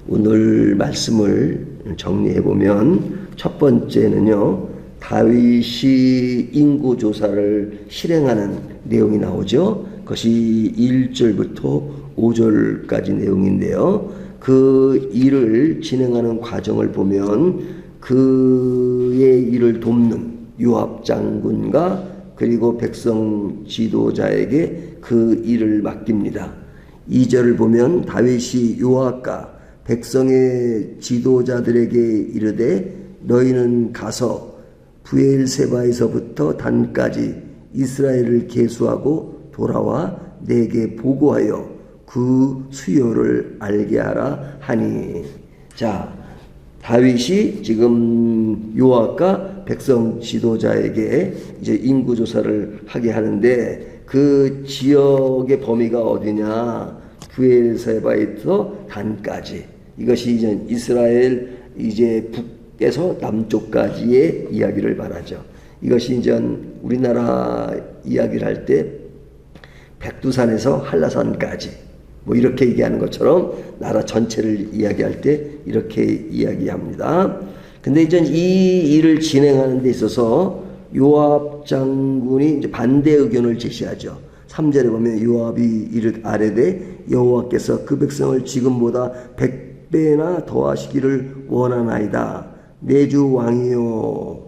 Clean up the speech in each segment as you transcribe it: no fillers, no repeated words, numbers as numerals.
오늘 말씀을 정리해 보면 첫 번째는요, 다윗이 인구조사를 실행하는 내용이 나오죠. 그것이 1절부터 5절까지 내용인데요. 그 일을 진행하는 과정을 보면 그의 일을 돕는 요압 장군과 그리고 백성 지도자에게 그 일을 맡깁니다. 2절을 보면 다윗이 요압과 백성의 지도자들에게 이르되 너희는 가서 브엘세바에서부터 단까지 이스라엘을 계수하고 돌아와 내게 보고하여 그 수요를 알게 하라 하니. 자, 다윗이 지금 요압과 백성 지도자에게 이제 인구조사를 하게 하는데 그 지역의 범위가 어디냐? 브엘세바에서 단까지. 이것이 이제 이스라엘 이제 북에서 남쪽까지의 이야기를 말하죠. 이것이 이제 우리나라 이야기를 할 때 백두산에서 한라산까지 뭐 이렇게 얘기하는 것처럼 나라 전체를 이야기할 때 이렇게 이야기합니다. 근데 이제 이 일을 진행하는 데 있어서 요압 장군이 이제 반대 의견을 제시하죠. 3절에 보면 요압이 아뢰되 여호와께서 그 백성을 지금보다 100배나 더하시기를 원하나이다. 내 주 왕이요,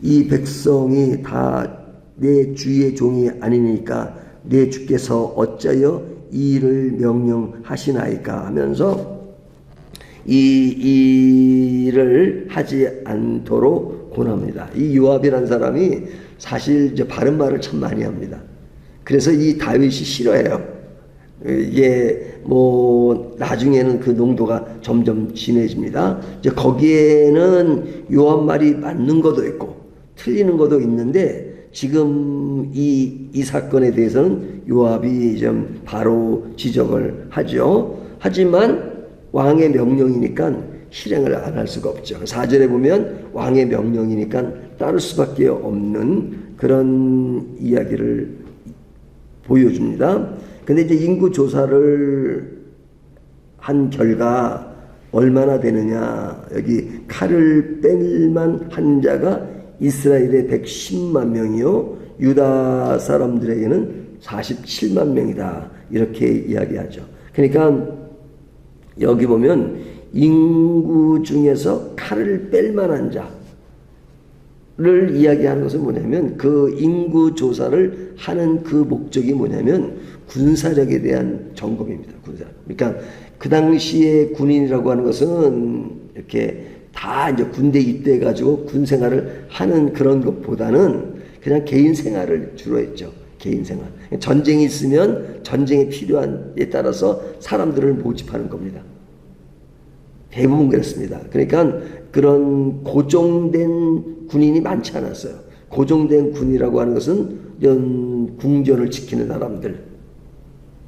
이 백성이 다 내 주의 종이 아니니까 내 주께서 어찌하여 이 일을 명령하시나이까 하면서 이 일을 하지 않도록 권합니다. 이 요압이라는 사람이 사실 이제 바른 말을 참 많이 합니다. 그래서 이 다윗이 싫어해요. 이게 뭐 나중에는 그 농도가 점점 진해집니다. 이제 거기에는 요압 말이 맞는 것도 있고 틀리는 것도 있는데 지금 이 사건에 대해서는 요압이 좀 바로 지적을 하죠. 하지만 왕의 명령이니까 실행을 안 할 수가 없죠. 4절에 보면 왕의 명령이니까 따를 수밖에 없는 그런 이야기를 보여줍니다. 근데 이제 인구 조사를 한 결과 얼마나 되느냐? 여기 칼을 뺄만 한 자가 이스라엘의 110만 명이요 유다 사람들에게는 47만 명이다. 이렇게 이야기하죠. 그러니까 여기 보면 인구 중에서 칼을 뺄 만한 자를 이야기하는 것은 뭐냐면 그 인구 조사를 하는 그 목적이 뭐냐면 군사력에 대한 점검입니다. 군사력. 그러니까 그 당시에 군인이라고 하는 것은 이렇게 다 이제 군대 입대해가지고 군 생활을 하는 그런 것보다는 그냥 개인 생활을 주로 했죠. 개인 생활. 전쟁이 있으면 전쟁에 필요한에 따라서 사람들을 모집하는 겁니다. 대부분 그렇습니다. 그러니까 그런 고정된 군인이 많지 않았어요. 고정된 군이라고 하는 것은 이런 궁전을 지키는 사람들,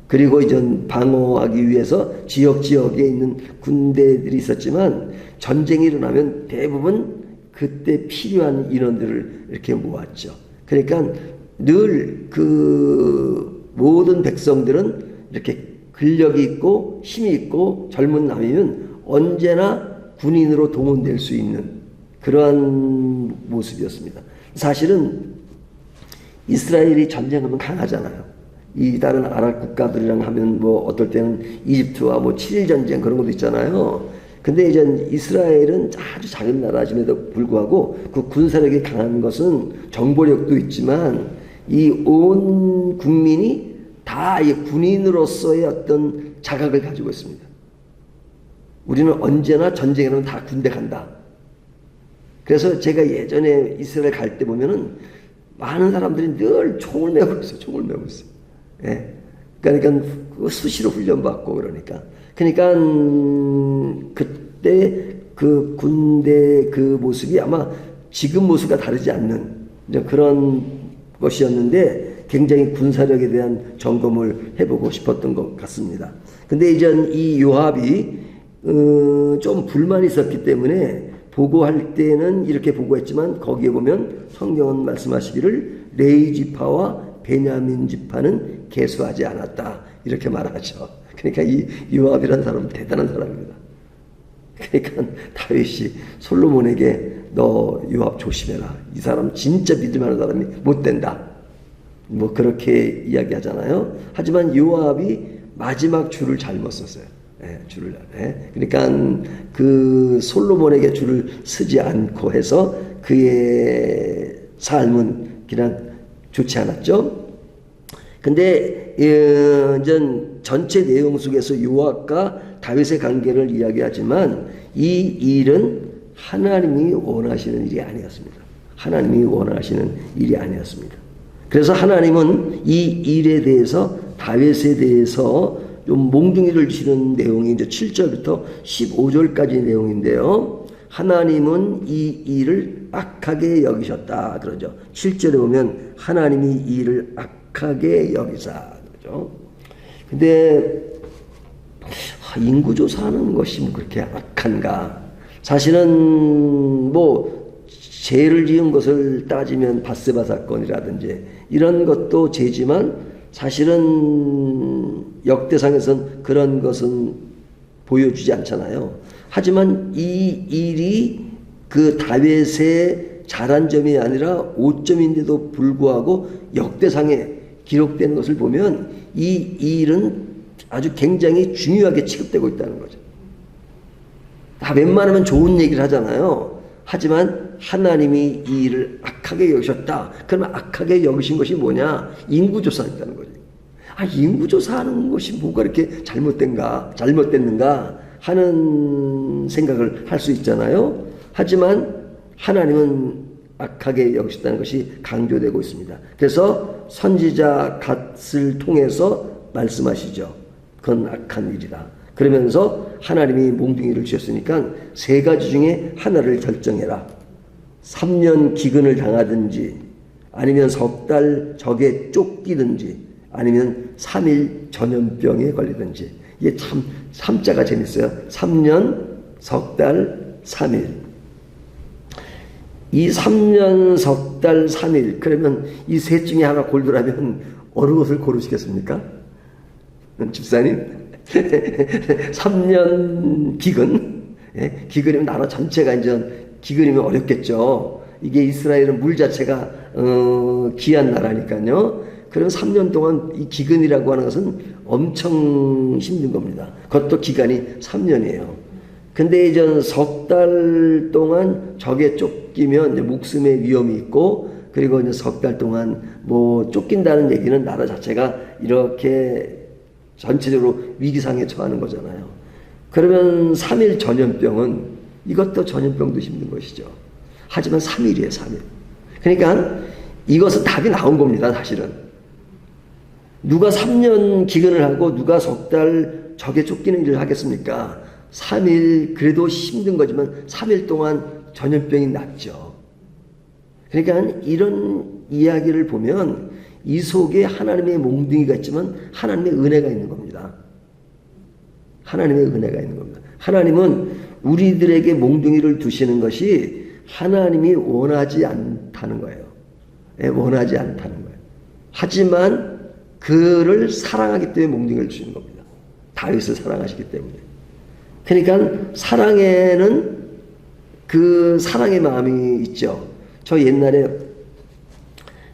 그리고 이제 방어하기 위해서 지역에 있는 군대들이 있었지만 전쟁이 일어나면 대부분 그때 필요한 인원들을 이렇게 모았죠. 그러니까 늘 그 모든 백성들은 이렇게 근력이 있고 힘이 있고 젊은 남이면 언제나 군인으로 동원될 수 있는 그러한 모습이었습니다. 사실은 이스라엘이 전쟁하면 강하잖아요. 이 다른 아랍 국가들이랑 하면 뭐 어떨 때는 이집트와 뭐 7일 전쟁 그런 것도 있잖아요. 근데 이제 이스라엘은 아주 작은 나라임에도 불구하고 그 군사력이 강한 것은 정보력도 있지만 이 온 국민이 다 이 군인으로서의 어떤 자각을 가지고 있습니다. 우리는 언제나 전쟁에는 다 군대 간다. 그래서 제가 예전에 이스라엘 갈 때 보면은 많은 사람들이 늘 총을 메고 있어요. 총을 메고 있어요. 예. 그러니까 수시로 훈련받고 그러니까 그때 그 군대 그 모습이 아마 지금 모습과 다르지 않는 그런 것이었는데 굉장히 군사력에 대한 점검을 해보고 싶었던 것 같습니다. 근데 이제 이 요압이 좀 불만이 있었기 때문에 보고할 때는 이렇게 보고했지만 거기에 보면 성경은 말씀하시기를 레위 지파와 베냐민 지파는 계수하지 않았다 이렇게 말하죠. 그러니까 이 요압이라는 사람은 대단한 사람입니다. 그러니까 다윗이 솔로몬에게 너 요압 조심해라. 이 사람 진짜 믿을 만한 사람이 못 된다. 뭐 그렇게 이야기하잖아요. 하지만 요압이 마지막 줄을 잘못 썼어요. 예, 줄을. 예. 그러니까 그 솔로몬에게 줄을 쓰지 않고 해서 그의 삶은 그냥 좋지 않았죠. 근데 전체 내용 속에서 요압과 다윗의 관계를 이야기하지만 이 일은 하나님이 원하시는 일이 아니었습니다. 하나님이 원하시는 일이 아니었습니다. 그래서 하나님은 이 일에 대해서 다윗에 대해서 좀 몽둥이를 치는 내용이 이제 7절부터 15절까지 내용인데요. 하나님은 이 일을 악하게 여기셨다 그러죠. 7절에 보면 하나님이 이 일을 악하게 여기사 그러죠. 근데 인구조사하는 것이 뭐 그렇게 악한가? 사실은 뭐 죄를 지은 것을 따지면 밧세바 사건이라든지 이런 것도 죄지만 사실은 역대상에선 그런 것은 보여주지 않잖아요. 하지만 이 일이 그 다윗의 잘한 점이 아니라 오점인데도 불구하고 역대상에 기록되는 것을 보면 이 일은 아주 굉장히 중요하게 취급되고 있다는 거죠. 다 웬만하면 좋은 얘기를 하잖아요. 하지만 하나님이 이 일을 악하게 여기셨다. 그러면 악하게 여기신 것이 뭐냐? 인구조사했다는 거죠. 아, 인구조사하는 것이 뭐가 이렇게 잘못됐는가 하는 생각을 할 수 있잖아요. 하지만 하나님은 악하게 여기셨다는 것이 강조되고 있습니다. 그래서 선지자 갓을 통해서 말씀하시죠. 그건 악한 일이다. 그러면서 하나님이 몽둥이를 주셨으니까 세 가지 중에 하나를 결정해라. 3년 기근을 당하든지 아니면 석 달 적에 쫓기든지 아니면 3일 전염병에 걸리든지. 이게 참 3자가 재밌어요. 3년, 석 달, 3일. 이 3년, 석 달, 3일 그러면 이 셋 중에 하나 골드라면 어느 것을 고르시겠습니까? 집사님? 3년 기근, 예? 기근이면 나라 전체가 이제 기근이면 어렵겠죠. 이게 이스라엘은 물 자체가 귀한 나라니까요. 그럼 3년 동안 이 기근이라고 하는 것은 엄청 힘든 겁니다. 그것도 기간이 3년이에요. 근데 이제 석 달 동안 적에 쫓기면 이제 목숨의 위험이 있고, 그리고 이제 석 달 동안 뭐 쫓긴다는 얘기는 나라 자체가 이렇게 전체적으로 위기상에 처하는 거잖아요. 그러면 3일 전염병은 이것도 전염병도 힘든 것이죠. 하지만 3일이에요, 3일. 그러니까 이것은 답이 나온 겁니다, 사실은. 누가 3년 기근을 하고 누가 석 달 적에 쫓기는 일을 하겠습니까? 3일 그래도 힘든 거지만 3일 동안 전염병이 낫죠. 그러니까 이런 이야기를 보면 이 속에 하나님의 몽둥이가 있지만 하나님의 은혜가 있는 겁니다. 하나님의 은혜가 있는 겁니다. 하나님은 우리들에게 몽둥이를 두시는 것이 하나님이 원하지 않다는 거예요. 원하지 않다는 거예요. 하지만 그를 사랑하기 때문에 몽둥이를 주시는 겁니다. 다윗을 사랑하시기 때문에. 그러니까 사랑에는 그 사랑의 마음이 있죠. 저 옛날에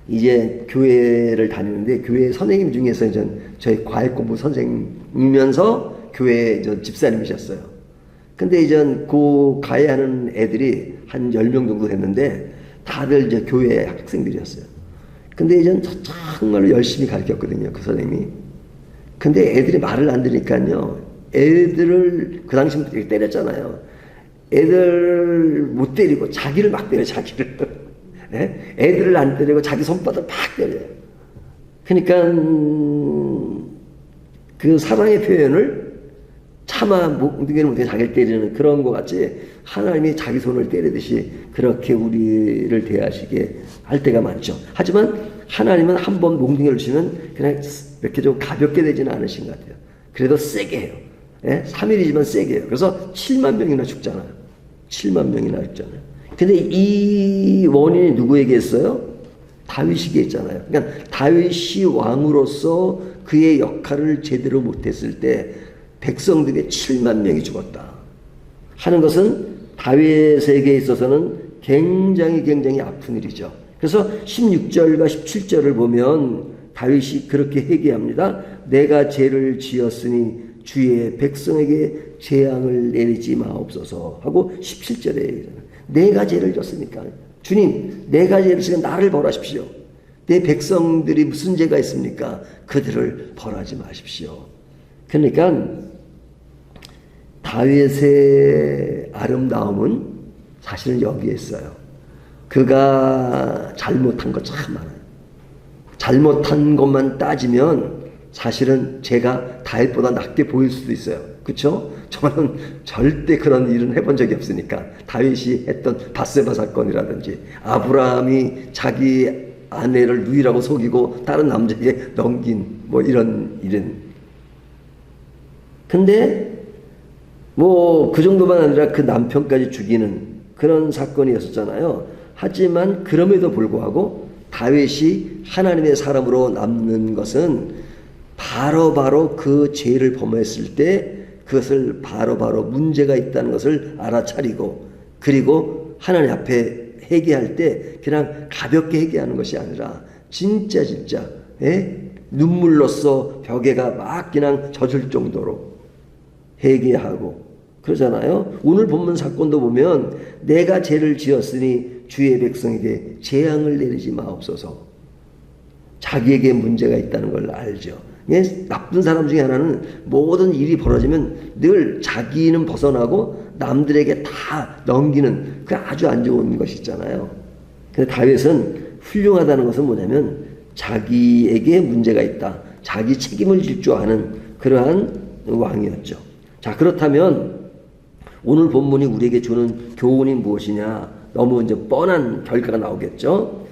이제 교회를 다니는데 교회 선생님 중에서 이제 저희 과외 공부 선생님이면서 교회 집사님이셨어요. 근데 이제 그 과외하는 애들이 한 10명 정도 됐는데 다들 이제 교회 학생들이었어요. 근데 이제 정말로 열심히 가르쳤거든요, 그 선생님이. 근데 애들이 말을 안 들으니까요, 애들을 그 당시부터 되게 때렸잖아요. 애들 못 때리고 자기를 막 때려, 자기를. 네? 애들을 안 때리고 자기 손바닥을 막 때려요. 그러니까 그 사랑의 표현을 차마 몽둥이를 못해 자기를 때리는 그런 것 같이 하나님이 자기 손을 때리듯이 그렇게 우리를 대하시게 할 때가 많죠. 하지만 하나님은 한 번 몽둥이를 주시면 그냥 이렇게 좀 가볍게 되지는 않으신 것 같아요. 그래도 세게 해요. 예? 3일이지만 세게 해요. 그래서 7만 명이나 죽잖아요. 7만 명이나 죽잖아요. 근데 이 원인이 누구에게 있어요? 다윗에게 있잖아요. 그러니까 다윗이 왕으로서 그의 역할을 제대로 못했을 때 백성들의 7만 명이 죽었다. 하는 것은 다윗에게 있어서는 굉장히 아픈 일이죠. 그래서 16절과 17절을 보면 다윗이 그렇게 회개합니다. 내가 죄를 지었으니 주의 백성에게 재앙을 내리지 마옵소서 하고 17절에 내가 죄를 졌으니까 주님 내가 죄를 지으니까 나를 벌하십시오. 내 백성들이 무슨 죄가 있습니까? 그들을 벌하지 마십시오. 그러니까 다윗의 아름다움은 사실은 여기에 있어요. 그가 잘못한 거 참 많아요. 잘못한 것만 따지면 사실은 제가 다윗보다 낫게 보일 수도 있어요. 그렇죠? 저는 절대 그런 일은 해본 적이 없으니까. 다윗이 했던 밧세바 사건이라든지 아브라함이 자기 아내를 누이라고 속이고 다른 남자에게 넘긴 뭐 이런 일은. 근데 뭐 그 정도만 아니라 그 남편까지 죽이는 그런 사건이었었잖아요. 하지만 그럼에도 불구하고 다윗이 하나님의 사람으로 남는 것은 바로 그 죄를 범했을 때 그것을 바로 문제가 있다는 것을 알아차리고 그리고 하나님 앞에 회개할 때 그냥 가볍게 회개하는 것이 아니라 진짜 눈물로써 벽에가 막 그냥 젖을 정도로 회개하고 그러잖아요. 오늘 본문 사건도 보면 내가 죄를 지었으니 주의 백성에게 재앙을 내리지 마옵소서. 자기에게 문제가 있다는 걸 알죠. 나쁜 사람 중에 하나는 모든 일이 벌어지면 늘 자기는 벗어나고 남들에게 다 넘기는 그 아주 안 좋은 것이 있잖아요. 근데 다윗은 훌륭하다는 것은 뭐냐면 자기에게 문제가 있다. 자기 책임을 질 줄 아는 그러한 왕이었죠. 자, 그렇다면 오늘 본문이 우리에게 주는 교훈이 무엇이냐? 너무 이제 뻔한 결과가 나오겠죠.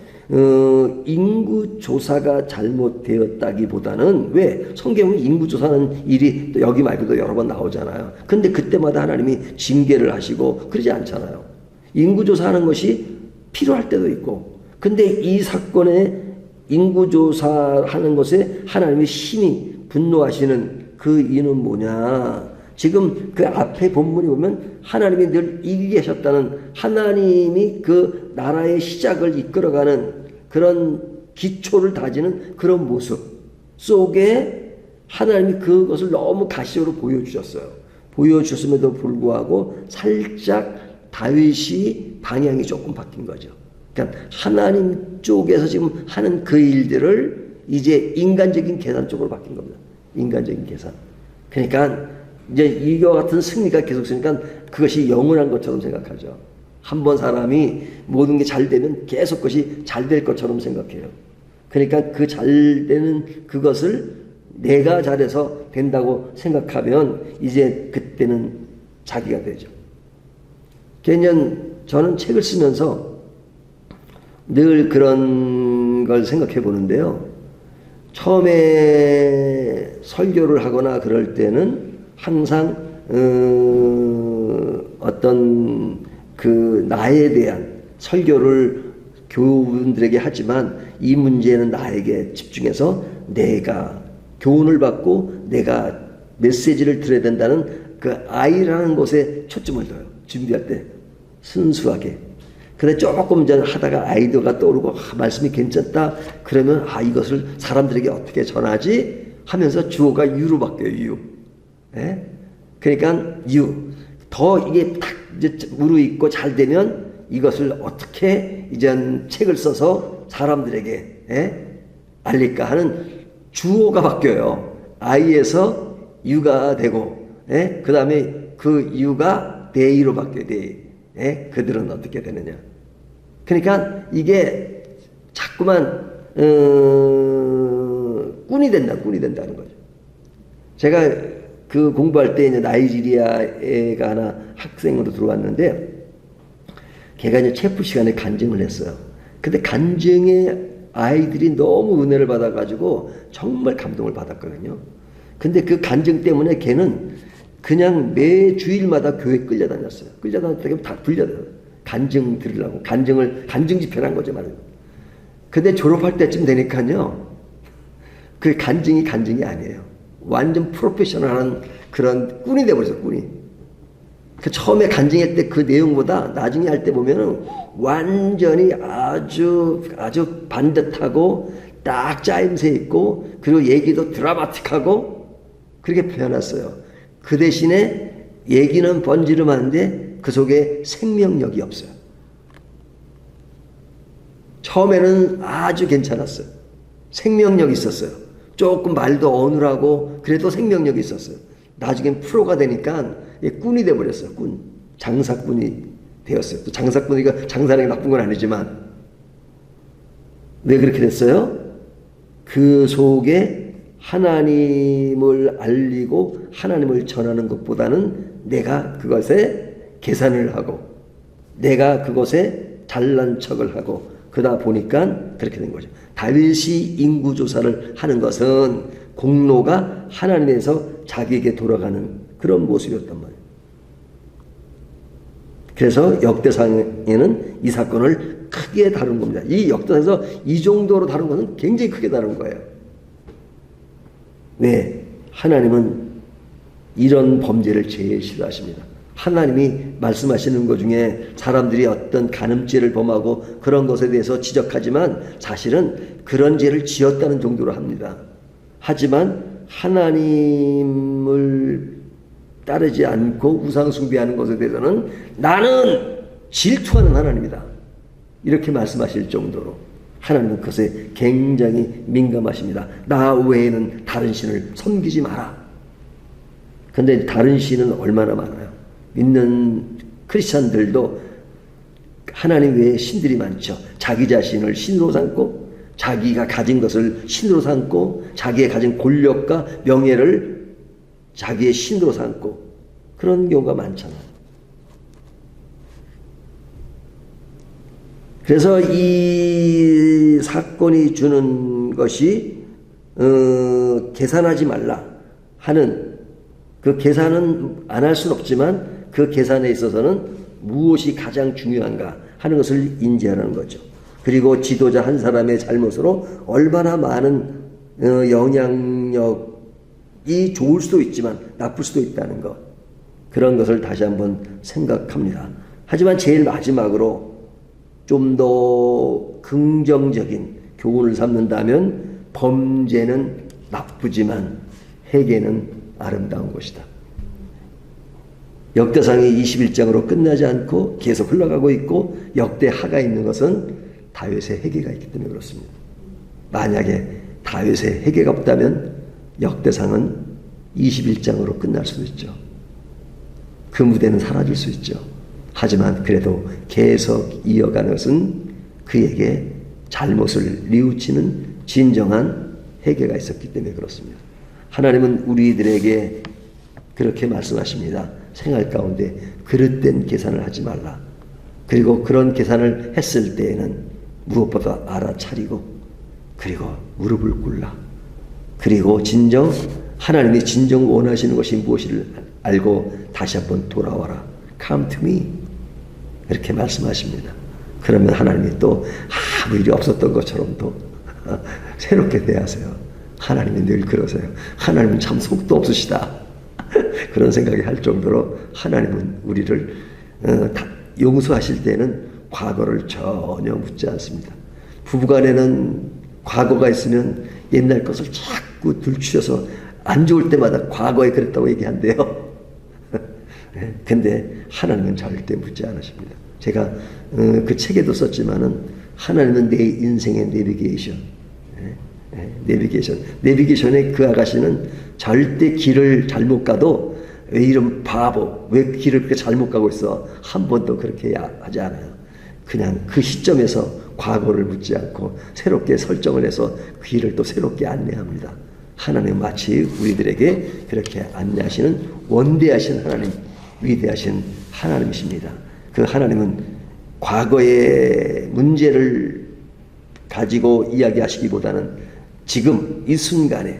인구조사가 잘못되었다기보다는 왜 성경은 인구조사하는 일이 또 여기 말고도 여러 번 나오잖아요. 근데 그때마다 하나님이 징계를 하시고 그러지 않잖아요. 인구조사하는 것이 필요할 때도 있고. 근데 이 사건에 인구조사하는 것에 하나님이 심히 분노하시는 그 이유는 뭐냐? 지금 그 앞에 본문이 보면 하나님이 늘 이기게 하셨다는 하나님이 그 나라의 시작을 이끌어가는 그런 기초를 다지는 그런 모습 속에 하나님이 그것을 너무 가시적으로 보여주셨어요. 보여주셨음에도 불구하고 살짝 다윗이 방향이 조금 바뀐 거죠. 그러니까 하나님 쪽에서 지금 하는 그 일들을 이제 인간적인 계산 쪽으로 바뀐 겁니다. 인간적인 계산. 그러니까 이제 이와 같은 승리가 계속 있으니까 그것이 영원한 것처럼 생각하죠. 한 번 사람이 모든 게 잘 되면 계속 그것이 잘 될 것처럼 생각해요. 그러니까 그 잘 되는 그것을 내가 잘해서 된다고 생각하면 이제 그때는 자기가 되죠. 저는 책을 쓰면서 늘 그런 걸 생각해 보는데요. 처음에 설교를 하거나 그럴 때는 항상 어떤 그 나에 대한 설교를 교우분들에게 하지만 이 문제는 나에게 집중해서 내가 교훈을 받고 내가 메시지를 들어야 된다는 그 아이라는 곳에 초점을 둬요. 준비할 때 순수하게. 근데 조금 전 하다가 아이디어가 떠오르고 말씀이 괜찮다 그러면 이것을 사람들에게 어떻게 전하지 하면서 주어가 유로 바뀌어요. 유. 예? 그러니까 더 이게 딱 이제 무르익고 잘 되면 이것을 어떻게 이제 책을 써서 사람들에게 알릴까 하는 주어가 바뀌어요. I에서 U가 되고 그 다음에 그 U가 they로 바뀌어요. they. 그들은 어떻게 되느냐. 그러니까 이게 자꾸만 꾼이 된다는 거죠. 제가 그 공부할 때 이제 나이지리아 애가 하나 학생으로 들어왔는데 걔가 이제 체프 시간에 간증을 했어요. 근데 간증에 아이들이 너무 은혜를 받아가지고 정말 감동을 받았거든요. 근데 그 간증 때문에 걔는 그냥 매 주일마다 교회 끌려다녔어요. 끌려다녔다가 다 불려다녀요. 간증 들으려고. 간증 집회를 한 거죠, 말이에요. 근데 졸업할 때쯤 되니까요. 그 간증이 아니에요. 완전 프로페셔널한 그런 꾼이 돼버렸어요, 꾼이. 그 처음에 간증할 때 그 내용보다 나중에 할 때 보면은 완전히 아주 반듯하고 딱 짜임새 있고, 그리고 얘기도 드라마틱하고 그렇게 표현했어요. 그 대신에 얘기는 번지르르한데 그 속에 생명력이 없어요. 처음에는 아주 괜찮았어요. 생명력이 있었어요. 조금 말도 어눌하고 그래도 생명력이 있었어요. 나중엔 프로가 되니까 꾼이 돼버렸어요. 꾼. 장사꾼이 되었어요. 또 장사꾼이가 장사하는 게 나쁜 건 아니지만, 왜 그렇게 됐어요? 그 속에 하나님을 알리고 하나님을 전하는 것보다는 내가 그것에 계산을 하고 내가 그것에 잘난 척을 하고 그러다 보니까 그렇게 된 거죠. 다윗이 인구조사를 하는 것은 공로가 하나님에서 자기에게 돌아가는 그런 모습이었단 말이에요. 그래서 역대상에는 이 사건을 크게 다룬 겁니다. 이 역대상에서 이 정도로 다룬 것은 굉장히 크게 다룬 거예요. 왜? 하나님은 이런 범죄를 제일 싫어하십니다. 하나님이 말씀하시는 것 중에 사람들이 어떤 간음죄를 범하고 그런 것에 대해서 지적하지만 사실은 그런 죄를 지었다는 정도로 합니다. 하지만 하나님을 따르지 않고 우상 숭배하는 것에 대해서는 나는 질투하는 하나님이다, 이렇게 말씀하실 정도로 하나님은 그것에 굉장히 민감하십니다. 나 외에는 다른 신을 섬기지 마라. 그런데 다른 신은 얼마나 많아요. 믿는 크리스찬들도 하나님 외에 신들이 많죠. 자기 자신을 신으로 삼고 자기가 가진 것을 신으로 삼고 자기의 가진 권력과 명예를 자기의 신으로 삼고 그런 경우가 많잖아요. 그래서 이 사건이 주는 것이 계산하지 말라 하는, 그 계산은 안 할 수는 없지만 그 계산에 있어서는 무엇이 가장 중요한가 하는 것을 인지하라는 거죠. 그리고 지도자 한 사람의 잘못으로 얼마나 많은 영향력이 좋을 수도 있지만 나쁠 수도 있다는 것, 그런 것을 다시 한번 생각합니다. 하지만 제일 마지막으로 좀 더 긍정적인 교훈을 삼는다면 범죄는 나쁘지만 회개는 아름다운 것이다. 역대상이 21장으로 끝나지 않고 계속 흘러가고 있고 역대하가 있는 것은 다윗의 회개가 있기 때문에 그렇습니다. 만약에 다윗의 회개가 없다면 역대상은 21장으로 끝날 수도 있죠. 그 무대는 사라질 수 있죠. 하지만 그래도 계속 이어가는 것은 그에게 잘못을 뉘우치는 진정한 회개가 있었기 때문에 그렇습니다. 하나님은 우리들에게 그렇게 말씀하십니다. 생활 가운데 그릇된 계산을 하지 말라. 그리고 그런 계산을 했을 때에는 무엇보다 알아차리고 그리고 무릎을 꿇라. 그리고 진정 하나님이 진정 원하시는 것이 무엇인지를 알고 다시 한번 돌아와라. Come to me. 이렇게 말씀하십니다. 그러면 하나님이 또 아무 일이 없었던 것처럼 또 새롭게 대하세요. 하나님이 늘 그러세요. 하나님은 참 속도 없으시다. 그런 생각이 할 정도로 하나님은 우리를 용서하실 때는 과거를 전혀 묻지 않습니다. 부부간에는 과거가 있으면 옛날 것을 자꾸 들추어서 안 좋을 때마다 과거에 그랬다고 얘기한대요. 근데 하나님은 절대 묻지 않으십니다. 제가 그 책에도 썼지만은 하나님은 내 인생의 내비게이션의 그 아가씨는 절대 길을 잘못 가도 왜 이런 바보, 왜 길을 그렇게 잘못 가고 있어, 한 번도 그렇게 하지 않아요. 그냥 그 시점에서 과거를 묻지 않고 새롭게 설정을 해서 그 길을 또 새롭게 안내합니다. 하나님은 마치 우리들에게 그렇게 안내하시는 원대하신 하나님, 위대하신 하나님이십니다. 그 하나님은 과거의 문제를 가지고 이야기하시기보다는 지금 이 순간에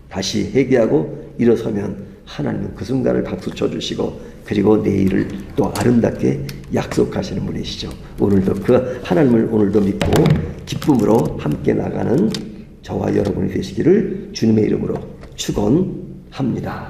다시 회개하고 일어서면 하나님은 그 순간을 박수 쳐주시고 그리고 내일을 또 아름답게 약속하시는 분이시죠. 오늘도 그 하나님을 오늘도 믿고 기쁨으로 함께 나가는 저와 여러분이 되시기를 주님의 이름으로 축원합니다.